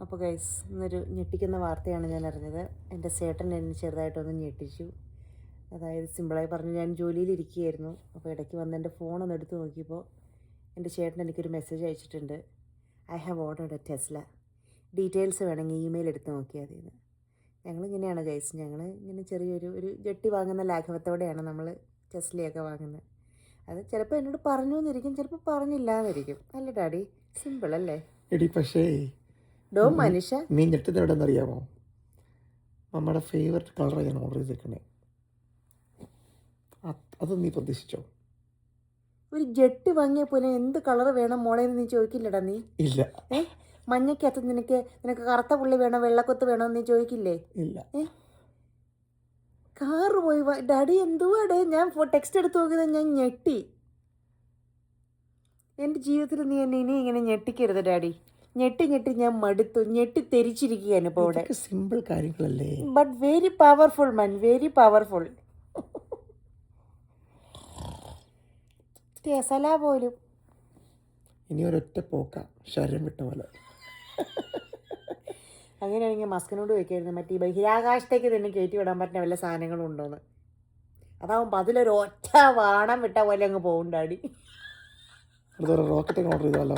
അപ്പോൾ ഗൈസ് ഇന്നൊരു ഞെട്ടിക്കുന്ന വാർത്തയാണ് ഞാൻ അറിഞ്ഞത്. എൻ്റെ ചേട്ടൻ എന്നെ ചെറുതായിട്ടൊന്ന് ഞെട്ടിച്ചു. അതായത് സിമ്പിളായി പറഞ്ഞ് ഞാൻ ജോലിയിലിരിക്കുകയായിരുന്നു. അപ്പോൾ ഇടയ്ക്ക് വന്ന് എൻ്റെ ഫോണൊന്ന് എടുത്ത് നോക്കിയപ്പോൾ എൻ്റെ ചേട്ടൻ എനിക്കൊരു മെസ്സേജ് അയച്ചിട്ടുണ്ട്. I have ordered A Tesla. Details വേണമെങ്കിൽ ഇമെയിൽ എടുത്ത് നോക്കിയാൽ മതിയെന്ന്. ഞങ്ങളിങ്ങനെയാണ് ഗൈസ്, ഞങ്ങൾ ഇങ്ങനെ ചെറിയൊരു ജെട്ടി വാങ്ങുന്ന ലാഘവത്തോടെയാണ് നമ്മൾ ടെസ്ലയൊക്കെ വാങ്ങുന്നത്. അത് ചിലപ്പോൾ എന്നോട് പറഞ്ഞു എന്നിരിക്കും, ചിലപ്പോൾ പറഞ്ഞില്ല എന്നിരിക്കും. അല്ലേ ഡാഡി? സിമ്പിൾ അല്ലേ? എടി പക്ഷേ മനുഷ്യ നീ ഞെട്ടുന്ന എവിടെ അറിയാമോ? നമ്മുടെ ഫേവററ്റ് കളറാണ് ഞാൻ ഓർഡർ ചെയ്തേക്കണേ. അത് നീ പ്രതീക്ഷിച്ചോ? ഒരു ജെട്ടി വാങ്ങിയ പോലെ എന്ത് കളർ വേണം മോളെ എന്ന് നീ ചോദിക്കില്ലടാ നീ? ഇല്ല. മഞ്ഞക്കകത്ത് നിനക്ക് കറുത്ത പുള്ളി വേണോ വെള്ളക്കൊത്ത് വേണോ എന്ന് നീ ചോദിക്കില്ലേ? ഇല്ല. കാറ് പോയി ഡാഡി എന്തുവാടേ? ഞാൻ ടെക്സ്റ്റ് എടുത്ത് നോക്കിയത് ഞാൻ ഞെട്ടി. എൻ്റെ ജീവിതത്തിൽ നീ എന്നെ ഇനി ഇങ്ങനെ ഞെട്ടിക്കരുത് ഡാഡി. ഞെട്ടി ഞാൻ മടുത്തു. ഞെട്ടി തെരിച്ചിരിക്കുകയാണ് ഇപ്പോൾ ഇവിടെ. സിമ്പിൾ കാര്യങ്ങളല്ലേ? But very powerful man, very powerful. രസല പോലും. ഇനി ഒരൊറ്റ പോക്ക ശരീരം വിട്ട പോലെ. അങ്ങനെയാണെങ്കിൽ മസ്കിനോട് ചോദിക്കായിരുന്നു, മറ്റേ ബഹിരാകാശത്തേക്ക് തന്നെ കയറ്റി വിടാൻ പറ്റുന്ന വല്ല സാധനങ്ങളും ഉണ്ടോയെന്ന്. അതാവുമ്പോൾ അതിലൊരു ഒറ്റ വാണം വിട്ട പോലെ അങ്ങ് പോകും ഡാഡി. അടുത്തൊരു റോക്കറ്റൊക്കെ ഓർഡർ ചെയ്താലോ?